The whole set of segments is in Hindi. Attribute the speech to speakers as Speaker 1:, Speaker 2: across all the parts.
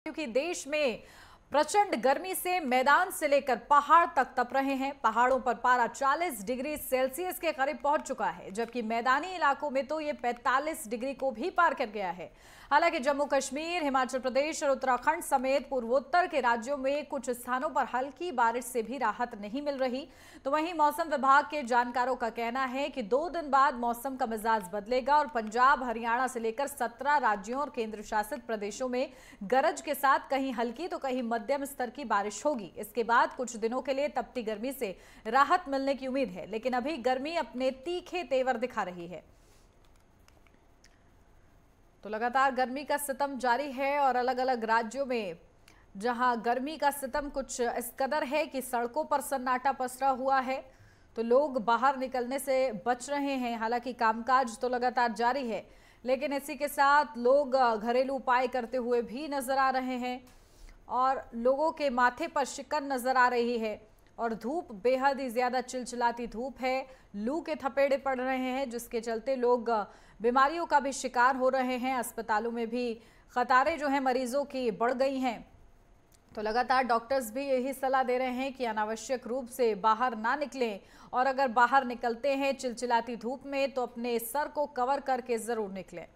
Speaker 1: क्योंकि देश में प्रचंड गर्मी से मैदान से लेकर पहाड़ तक तप रहे हैं। पहाड़ों पर पारा 40 डिग्री सेल्सियस के करीब पहुंच चुका है, जबकि मैदानी इलाकों में तो ये 45 डिग्री को भी पार कर गया है। हालांकि जम्मू कश्मीर, हिमाचल प्रदेश और उत्तराखंड समेत पूर्वोत्तर के राज्यों में कुछ स्थानों पर हल्की बारिश से भी राहत नहीं मिल रही। तो वहीं मौसम विभाग के जानकारों का कहना है कि 2 दिन बाद मौसम का मिजाज बदलेगा और पंजाब, हरियाणा से लेकर 17 राज्यों और केंद्र शासित प्रदेशों में गरज के साथ कहीं हल्की तो कहीं मध्यम स्तर की बारिश होगी। इसके बाद कुछ दिनों के लिए तपती गर्मी से राहत मिलने की उम्मीद है, लेकिन अभी गर्मी अपने तीखे तेवर दिखा रही है। तो लगातार गर्मी का सितम जारी है और अलग अलग राज्यों में जहां गर्मी का सितम कुछ इस कदर है कि सड़कों पर सन्नाटा पसरा हुआ है, तो लोग बाहर निकलने से बच रहे हैं। हालांकि कामकाज तो लगातार जारी है, लेकिन इसी के साथ लोग घरेलू उपाय करते हुए भी नजर आ रहे हैं और लोगों के माथे पर शिकन नजर आ रही है और धूप बेहद ही ज्यादा चिलचिलाती धूप है। लू के थपेड़े पड़ रहे हैं, जिसके चलते लोग बीमारियों का भी शिकार हो रहे हैं। अस्पतालों में भी कतारें जो है मरीजों की बढ़ गई हैं। तो लगातार डॉक्टर्स भी यही सलाह दे रहे हैं कि अनावश्यक रूप से बाहर ना निकलें और अगर बाहर निकलते हैं चिलचिलाती धूप में तो अपने सर को कवर करके जरूर निकलें।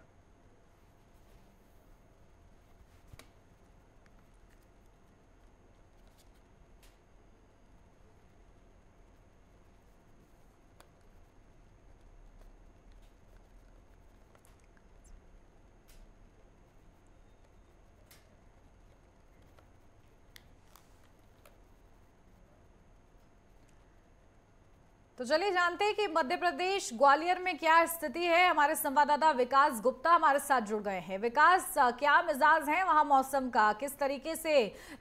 Speaker 1: तो चलिए जानते हैं कि मध्य प्रदेश ग्वालियर में क्या स्थिति है। हमारे संवाददाता विकास गुप्ता हमारे साथ जुड़ गए हैं। विकास, क्या मिजाज है वहां मौसम का, किस तरीके से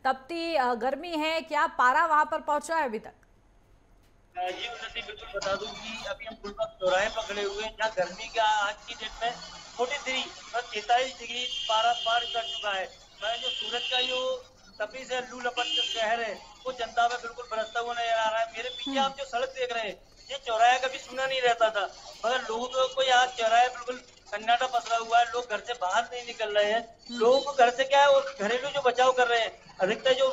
Speaker 1: तपती गर्मी है, क्या पारा वहां पर पहुंचा है अभी तक?
Speaker 2: ये उन्नति बिल्कुल बता दूं कि अभी हम गुलबर्ग चौराहे पर खड़े हुए हैं, जहाँ गर्मी का आज की डेट में 43 डिग्री पारा पार कर चुका है। मैं जो सूरज का जो तपिश है, लू लपट का कहर है, वो जनता में बिल्कुल बरसता हुआ नजर आ रहा है। मेरे पीछे आप जो सड़क देख रहे हैं, ये चौराहा कभी सुना नहीं रहता था, मगर लोगों को यहाँ चौराहे बिल्कुल सन्नाटा पसरा हुआ है। लोग घर से बाहर नहीं निकल रहे हैं। लोगों को घर से क्या है, और घरेलू जो बचाव कर रहे हैं, अधिकतर जो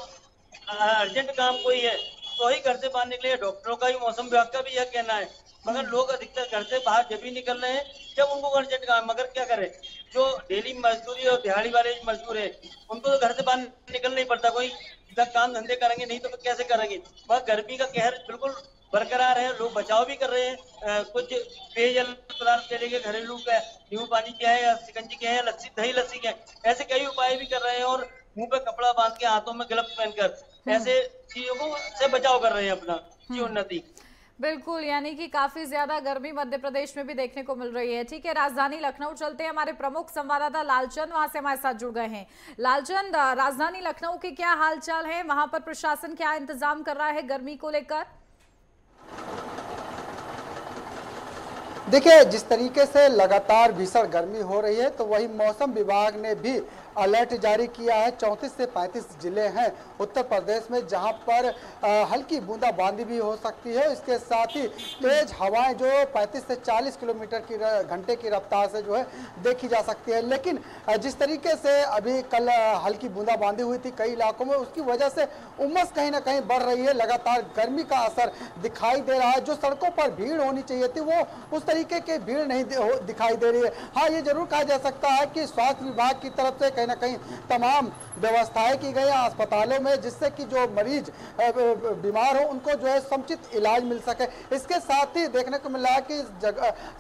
Speaker 2: अर्जेंट काम कोई है तो ही घर से बाहर निकले। डॉक्टरों का भी, मौसम विभाग का भी यह कहना है, मगर लोग अधिकतर घर से बाहर जब भी निकल रहे हैं जब उनको अर्जेंट काम। मगर क्या करें, जो डेली मजदूरी और दिहाड़ी वाले मजदूर है, उनको तो घर से बाहर निकलना ही पड़ता। कोई काम धंधे करेंगे नहीं तो कैसे करेंगे। वह गर्मी का कहर बिल्कुल बरकरार है। लोग बचाव भी कर रहे हैं। कुछ पेयजल पदार्थ के लिए घरेलू का नींबू पानी क्या है, या शिकंजी क्या है, लस्सी, दही लस्सी क्या है, ऐसे कई उपाय भी कर रहे हैं। और मुंह पे कपड़ा बांध के, हाथों में ग्लव्स पहनकर ऐसे चीजों को से बचाव कर रहे हैं अपना जीवन नदी।
Speaker 1: बिल्कुल, यानी कि काफी ज्यादा गर्मी मध्य प्रदेश में भी देखने को मिल रही है। ठीक है, राजधानी लखनऊ चलते हैं। हमारे प्रमुख संवाददाता लालचंद वहां से हमारे साथ जुड़ गए हैं। लालचंद, राजधानी लखनऊ के क्या हालचाल है, वहां पर प्रशासन क्या इंतजाम कर रहा है गर्मी को लेकर?
Speaker 3: देखिए, जिस तरीके से लगातार भीषण गर्मी हो रही है, तो वही मौसम विभाग ने भी अलर्ट जारी किया है। 34 से 35 जिले हैं उत्तर प्रदेश में, जहां पर हल्की बूंदाबांदी भी हो सकती है। इसके साथ ही तेज हवाएं जो 35 से 40 किलोमीटर की घंटे की रफ्तार से जो है देखी जा सकती है। लेकिन जिस तरीके से अभी कल हल्की बूंदाबांदी हुई थी कई इलाकों में, उसकी वजह से उमस कहीं ना कहीं बढ़ रही है। लगातार गर्मी का असर दिखाई दे रहा है। जो सड़कों पर भीड़ होनी चाहिए थी, वो उस तरीके की भीड़ नहीं दिखाई दे रही है। हाँ, ये जरूर कहा जा सकता है कि स्वास्थ्य विभाग की तरफ से कहीं ना कहीं तमाम व्यवस्थाएं की गई हैं अस्पतालों में, जिससे कि जो मरीज बीमार हो उनको जो है समुचित इलाज मिल सके। इसके साथ ही देखने को मिला है कि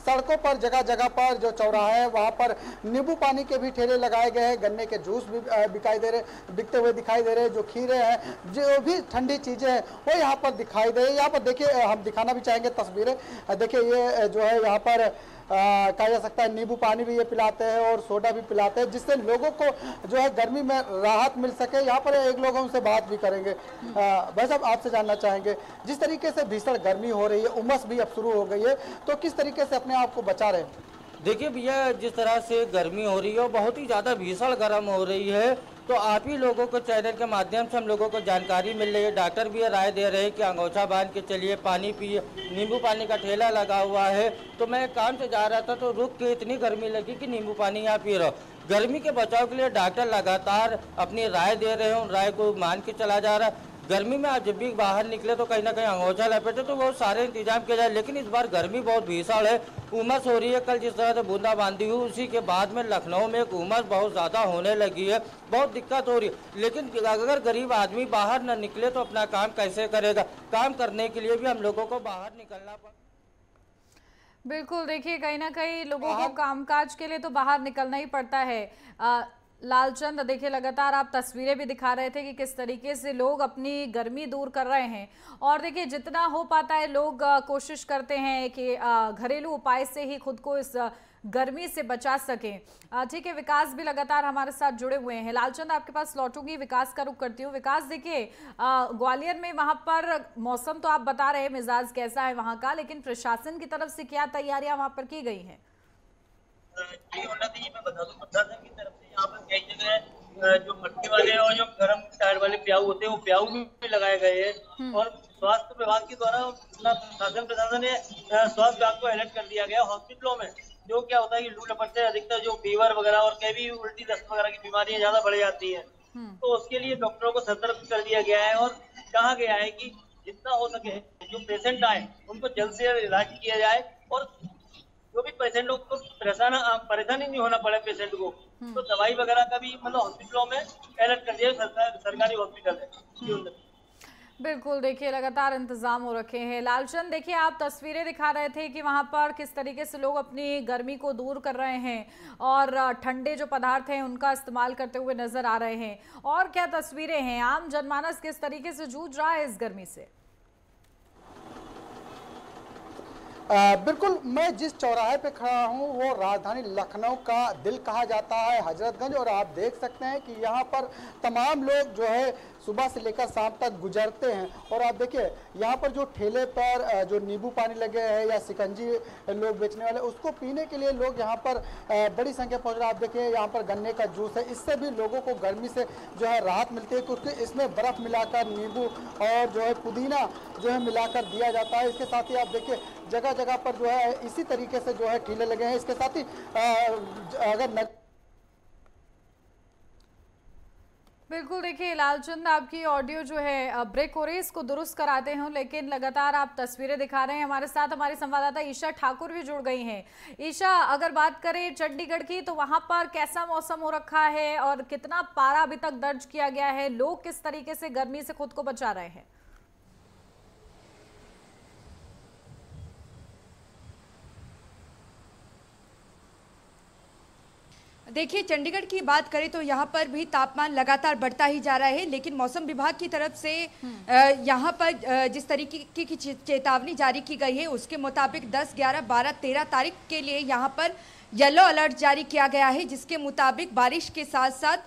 Speaker 3: सड़कों पर जगह जगह पर जो चौराहे है वहां पर नींबू पानी के भी ठेले लगाए गए हैं। गन्ने के जूस भी बिकते हुए दिखाई दे रहे हैं। जो खीरे हैं, जो भी ठंडी चीजें हैं, वो यहाँ पर दिखाई दे रही है। यहाँ पर देखिए, हम दिखाना भी चाहेंगे तस्वीरें। देखिए, ये जो है यहाँ पर कहा जा सकता है नींबू पानी भी ये पिलाते हैं और सोडा भी पिलाते हैं, जिससे लोगों को जो है गर्मी में राहत मिल सके। यहाँ पर एक लोग उनसे बात भी करेंगे। भाई साहब, आपसे जानना चाहेंगे, जिस तरीके से भीषण गर्मी हो रही है, उमस भी अब शुरू हो गई है, तो किस तरीके से अपने आप को बचा रहे हैं?
Speaker 4: देखिए भैया, जिस तरह से गर्मी हो रही है, बहुत ही ज़्यादा भीषण गर्म हो रही है। तो आप ही लोगों को चैनल के माध्यम से हम लोगों को जानकारी मिल रही है। डॉक्टर भी राय दे रहे हैं कि अंगोछा बांध के चलिए, पानी पिए। नींबू पानी का ठेला लगा हुआ है। तो मैं काम से जा रहा था तो रुक के इतनी गर्मी लगी कि नींबू पानी यहाँ पी रहा हूँ। गर्मी के बचाव के लिए डॉक्टर लगातार अपनी राय दे रहे हैं, उन राय को मान के चला जा रहा है। गर्मी में आप जब भी बाहर निकले तो कहीं ना कहीं अंगोछा लपेटे तो बहुत सारे इंतजाम किए जाए, लेकिन इस बार गर्मी बहुत भीषण है, उमस हो रही है। कल जिस तरह से बूंदाबांदी हुई उसी के बाद में लखनऊ में एक उमस बहुत ज़्यादा होने लगी है, बहुत दिक्कत हो रही है। लेकिन अगर गरीब आदमी बाहर न निकले तो अपना काम कैसे करेगा? काम करने के लिए भी हम लोगों को बाहर निकलना पड़ेगा।
Speaker 1: बिल्कुल, देखिए कहीं ना कहीं लोगों को कामकाज के लिए तो बाहर निकलना ही पड़ता है। लालचंद, देखिए लगातार आप तस्वीरें भी दिखा रहे थे कि किस तरीके से लोग अपनी गर्मी दूर कर रहे हैं, और देखिए जितना हो पाता है लोग कोशिश करते हैं कि घरेलू उपाय से ही खुद को इस गर्मी से बचा सकें। ठीक है, विकास भी लगातार हमारे साथ जुड़े हुए हैं। लालचंद, आपके पास लौटूंगी, विकास का रुख करती हूँ। विकास, देखिए ग्वालियर में वहां पर मौसम तो आप बता रहे हैं मिजाज कैसा है वहां का, लेकिन प्रशासन की तरफ से क्या तैयारियां वहां पर की गई हैं?
Speaker 2: मैं बता दूं, प्रशासन की तरफ से यहाँ पर कई जगह जो मट्टी वाले और जो गर्म टायर वाले प्याऊ होते हैं वो प्याऊ भी लगाए गए हैं, और स्वास्थ्य विभाग के द्वारा प्रशासन ने स्वास्थ्य विभाग को अलर्ट कर दिया गया। हॉस्पिटलों में जो क्या होता है कि लू लपट से अधिकतर जो फीवर वगैरह और कई भी उल्टी दस्त वगैरह की बीमारियां ज्यादा बढ़ जाती है, तो उसके लिए डॉक्टरों को सतर्क कर दिया गया है और कहा गया है कि जितना हो सके जो पेशेंट आए उनको जल्द से जल्द इलाज किया जाए, और जो भी पेशेंटों को परेशानी नहीं होना पड़े पेशेंट को, तो दवाई वगैरह का भी मतलब हॉस्पिटलों में अलर्ट कर दिया, सरकारी हॉस्पिटल है।
Speaker 1: बिल्कुल, देखिए लगातार इंतजाम हो रखे हैं। लालचंद, देखिए आप तस्वीरें दिखा रहे थे कि वहां पर किस तरीके से लोग अपनी गर्मी को दूर कर रहे हैं और ठंडे जो पदार्थ हैं उनका इस्तेमाल करते हुए नजर आ रहे हैं, और क्या तस्वीरें हैं? आम जनमानस किस तरीके से जूझ रहा है इस गर्मी से?
Speaker 3: बिल्कुल, मैं जिस चौराहे पे खड़ा हूँ वो राजधानी लखनऊ का दिल कहा जाता है, हजरतगंज, और आप देख सकते हैं कि यहाँ पर तमाम लोग जो है सुबह से लेकर शाम तक गुजरते हैं। और आप देखिए यहाँ पर जो ठेले पर जो नींबू पानी लगे हैं या शिकंजी लोग बेचने वाले, उसको पीने के लिए लोग यहाँ पर बड़ी संख्या पहुँच रहा है। आप देखिए यहाँ पर गन्ने का जूस है, इससे भी लोगों को गर्मी से जो है राहत मिलती है, क्योंकि इसमें बर्फ़ मिलाकर नींबू और जो है पुदीना जो है मिलाकर दिया जाता है। इसके साथ ही आप देखिए जगह जगह पर जो है इसी तरीके से जो है ठेले लगे हैं। इसके साथ ही अगर
Speaker 1: बिल्कुल, देखिए लालचंद, आपकी ऑडियो जो है ब्रेक हो रही है, इसको दुरुस्त कराते हैं, लेकिन लगातार आप तस्वीरें दिखा रहे हैं। हमारे साथ हमारी संवाददाता ईशा ठाकुर भी जुड़ गई हैं। ईशा, अगर बात करें चंडीगढ़ की तो वहां पर कैसा मौसम हो रखा है और कितना पारा अभी तक दर्ज किया गया है? लोग किस तरीके से गर्मी से खुद को बचा रहे हैं?
Speaker 5: देखिए, चंडीगढ़ की बात करें तो यहाँ पर भी तापमान लगातार बढ़ता ही जा रहा है, लेकिन मौसम विभाग की तरफ से यहाँ पर जिस तरीके की चेतावनी जारी की गई है उसके मुताबिक 10, 11, 12, 13 तारीख के लिए यहाँ पर येलो अलर्ट जारी किया गया है, जिसके मुताबिक बारिश के साथ साथ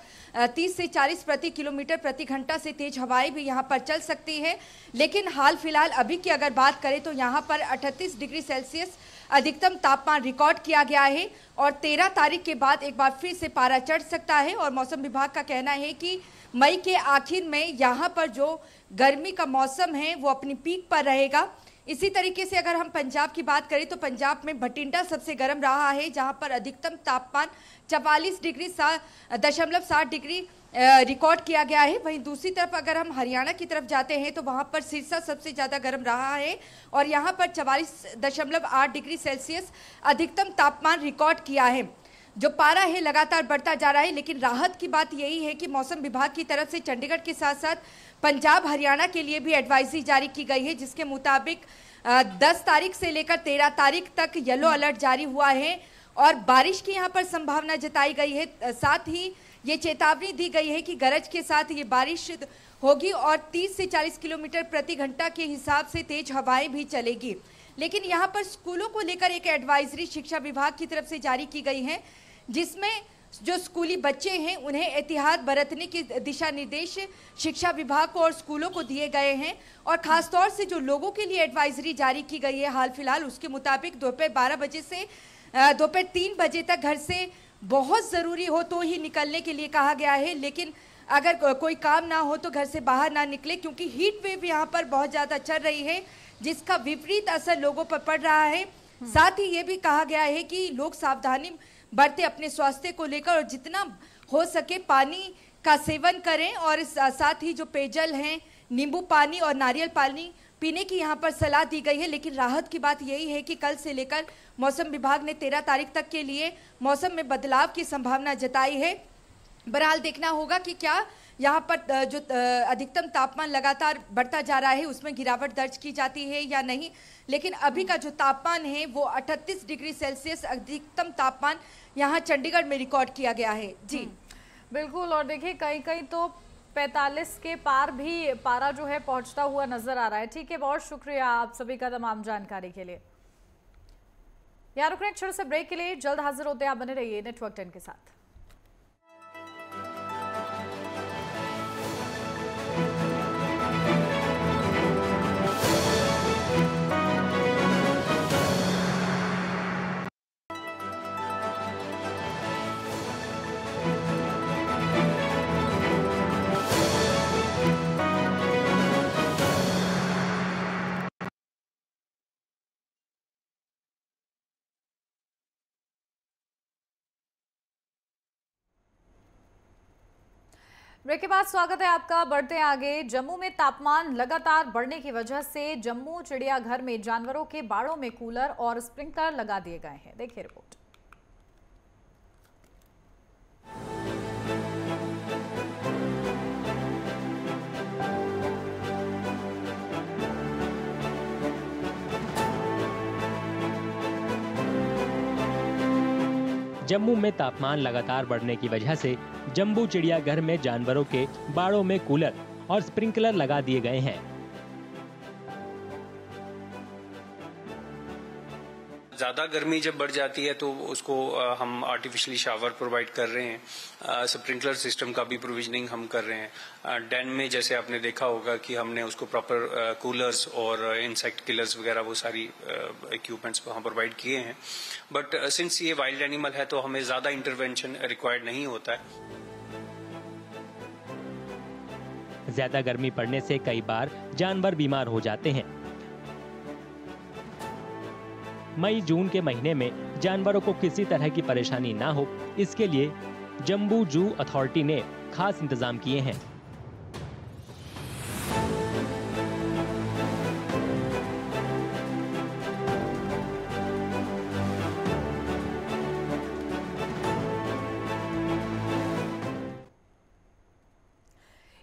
Speaker 5: 30 से 40 प्रति किलोमीटर प्रति घंटा से तेज हवाएं भी यहाँ पर चल सकती है। लेकिन हाल फिलहाल अभी की अगर बात करें तो यहाँ पर 38 डिग्री सेल्सियस अधिकतम तापमान रिकॉर्ड किया गया है, और 13 तारीख के बाद एक बार फिर से पारा चढ़ सकता है। और मौसम विभाग का कहना है कि मई के आखिर में यहाँ पर जो गर्मी का मौसम है वो अपनी पीक पर रहेगा। इसी तरीके से अगर हम पंजाब की बात करें तो पंजाब में भटिंडा सबसे गर्म रहा है, जहाँ पर अधिकतम तापमान 44.7 डिग्री रिकॉर्ड किया गया है। वहीं दूसरी तरफ अगर हम हरियाणा की तरफ जाते हैं तो वहां पर सिरसा सबसे ज़्यादा गर्म रहा है, और यहां पर 44.8 डिग्री सेल्सियस अधिकतम तापमान रिकॉर्ड किया है। जो पारा है लगातार बढ़ता जा रहा है, लेकिन राहत की बात यही है कि मौसम विभाग की तरफ से चंडीगढ़ के साथ साथ पंजाब हरियाणा के लिए भी एडवाइजरी जारी की गई है, जिसके मुताबिक 10 तारीख से लेकर 13 तारीख तक येलो अलर्ट जारी हुआ है और बारिश की यहाँ पर संभावना जताई गई है। साथ ही ये चेतावनी दी गई है कि गरज के साथ ये बारिश होगी और 30 से 40 किलोमीटर प्रति घंटा के हिसाब से तेज हवाएं भी चलेगी। लेकिन यहाँ पर स्कूलों को लेकर एक एडवाइजरी शिक्षा विभाग की तरफ से जारी की गई है, जिसमें जो स्कूली बच्चे हैं उन्हें एहतियात बरतने के दिशा निर्देश शिक्षा विभाग को और स्कूलों को दिए गए हैं। और खासतौर से जो लोगों के लिए एडवाइजरी जारी की गई है हाल फिलहाल, उसके मुताबिक दोपहर 12 बजे से दोपहर 3 बजे तक घर से बहुत ज़रूरी हो तो ही निकलने के लिए कहा गया है। लेकिन अगर कोई काम ना हो तो घर से बाहर ना निकले, क्योंकि हीट वेव यहाँ पर बहुत ज़्यादा चल रही है, जिसका विपरीत असर लोगों पर पड़ रहा है। साथ ही ये भी कहा गया है कि लोग सावधानी बरतें अपने स्वास्थ्य को लेकर, और जितना हो सके पानी का सेवन करें, और साथ ही जो पेयजल हैं, नींबू पानी और नारियल पानी पीने की यहाँ पर सलाह दी गई है। लेकिन राहत की बात यही है कि कल से लेकर मौसम विभाग ने 13 तारीख तक के लिए मौसम में बदलाव की संभावना जताई है। बहरहाल देखना होगा कि क्या यहाँ पर जो अधिकतम तापमान लगातार बढ़ता जा रहा है उसमें गिरावट दर्ज की जाती है या नहीं। लेकिन अभी का जो तापमान है वो 38 डिग्री सेल्सियस अधिकतम तापमान यहाँ चंडीगढ़ में रिकॉर्ड किया गया है। जी
Speaker 1: बिल्कुल, और देखिए कहीं कहीं तो 45 के पार भी पारा जो है पहुंचता हुआ नजर आ रहा है। ठीक है, बहुत शुक्रिया आप सभी का तमाम जानकारी के लिए। यार रुकने एक छोटे से ब्रेक के लिए, जल्द हाजिर होते हैं, आप बने रहिए नेटवर्क 10 के साथ। ब्रेक के बाद स्वागत है आपका। बढ़ते हैं आगे। जम्मू में तापमान लगातार बढ़ने की वजह से जम्मू चिड़ियाघर में जानवरों के बाड़ों में कूलर और स्प्रिंकलर लगा दिए गए हैं। देखिए रिपोर्ट।
Speaker 6: जम्मू में तापमान लगातार बढ़ने की वजह से जम्बू चिड़ियाघर में जानवरों के बाड़ों में कूलर और स्प्रिंकलर लगा दिए गए हैं।
Speaker 7: ज़्यादा गर्मी जब बढ़ जाती है तो उसको हम आर्टिफिशियली शावर प्रोवाइड कर रहे हैं। स्प्रिंकलर सिस्टम का भी प्रोविजनिंग हम कर रहे हैं। डेन में जैसे आपने देखा होगा कि हमने उसको प्रॉपर कूलर्स और इंसेक्ट किलर्स वगैरह वो सारी इक्विपमेंट्स वहाँ प्रोवाइड किए हैं। बट सिंस ये वाइल्ड एनिमल है तो हमें ज़्यादा इंटरवेंशन रिक्वायर्ड नहीं होता है।
Speaker 6: ज्यादा गर्मी पड़ने से कई बार जानवर बीमार हो जाते हैं। मई जून के महीने में जानवरों को किसी तरह की परेशानी ना हो, इसके लिए जम्बू जू अथॉरिटी ने खास इंतजाम किए हैं।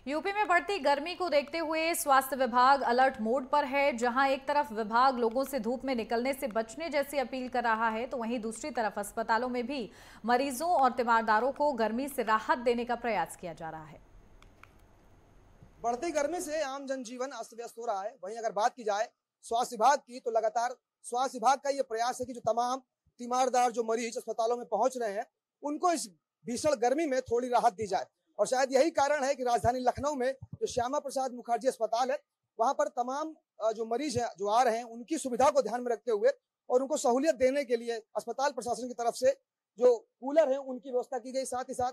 Speaker 1: यूपी में बढ़ती गर्मी को देखते हुए स्वास्थ्य विभाग अलर्ट मोड पर है। जहां एक तरफ विभाग लोगों से धूप में निकलने से बचने जैसी अपील कर रहा है, तो वहीं दूसरी तरफ अस्पतालों में भी मरीजों और तीमारदारों को गर्मी से राहत देने का प्रयास किया जा रहा है।
Speaker 8: बढ़ती गर्मी से आम जनजीवन अस्त व्यस्त हो रहा है। वहीं अगर बात की जाए स्वास्थ्य विभाग की, तो लगातार स्वास्थ्य विभाग का ये प्रयास है कि जो तमाम तीमारदार जो मरीज अस्पतालों में पहुंच रहे हैं उनको इस भीषण गर्मी में थोड़ी राहत दी जाए। और शायद यही कारण है कि राजधानी लखनऊ में जो श्यामा प्रसाद मुखर्जी अस्पताल है, वहां पर तमाम जो मरीज हैं जो आ रहे हैं उनकी सुविधा को ध्यान में रखते हुए और उनको सहूलियत देने के लिए अस्पताल प्रशासन की तरफ से जो कूलर है उनकी व्यवस्था की गई। साथ ही साथ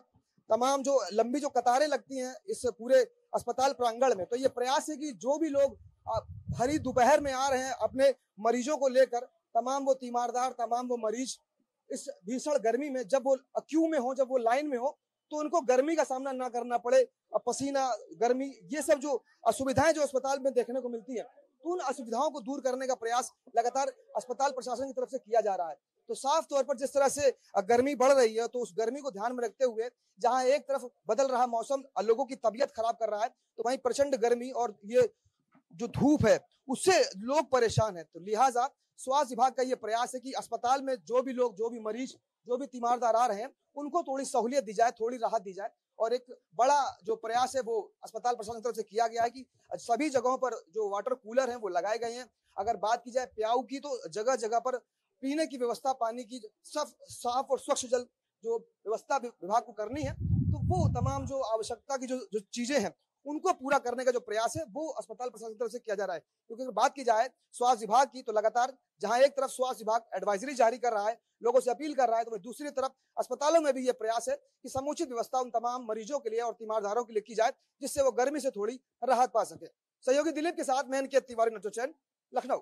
Speaker 8: तमाम जो लंबी जो कतारें लगती हैं इस पूरे अस्पताल प्रांगण में, तो ये प्रयास है कि जो भी लोग भरी दोपहर में आ रहे हैं अपने मरीजों को लेकर, तमाम वो तीमारदार, तमाम वो मरीज इस भीषण गर्मी में जब वो क्यू में हो, जब वो लाइन में हो, तो उनको गर्मी का सामना ना करना पड़े। पसीना, गर्मी, ये सब जो असुविधाएं जो अस्पताल में देखने को मिलती है, तो उन असुविधाओं को दूर करने का प्रयास लगातार अस्पताल प्रशासन की तरफ से किया जा रहा है। तो साफ तौर पर जिस तरह से गर्मी बढ़ रही है, तो उस गर्मी को ध्यान में रखते हुए जहां एक तरफ बदल रहा मौसम लोगों की तबीयत खराब कर रहा है, तो वहीं प्रचंड गर्मी और ये जो धूप है उससे लोग परेशान है। तो लिहाजा स्वास्थ्य विभाग का ये प्रयास है कि अस्पताल में जो भी लोग, जो भी मरीज, जो भी तीमारदार आ रहे हैं उनको थोड़ी सहूलियत दी जाए, थोड़ी राहत दी जाए। और एक बड़ा जो प्रयास है वो अस्पताल प्रशासन की तरफ से किया गया है कि सभी जगहों पर जो वाटर कूलर हैं वो लगाए गए हैं। अगर बात की जाए प्याऊ की, तो जगह जगह पर पीने की व्यवस्था, पानी की साफ और स्वच्छ जल जो व्यवस्था विभाग को करनी है, तो वो तमाम जो आवश्यकता की जो चीजें हैं उनको पूरा करने का जो प्रयास है वो अस्पताल प्रशासन की तरफ से किया जा रहा है। क्योंकि अगर बात की जाए स्वास्थ्य विभाग की, तो लगातार जहां एक तरफ स्वास्थ्य विभाग एडवाइजरी जारी कर रहा है, लोगों से अपील कर रहा है, तो वहीं दूसरी तरफ अस्पतालों में भी ये प्रयास है कि समुचित व्यवस्था उन तमाम मरीजों के लिए और तीमारदारों के लिए की जाए, जिससे वो गर्मी से थोड़ी राहत पा सके। सहयोगी दिलीप के साथ मैं इनके तिवारी, नेटवर्क 10 लखनऊ।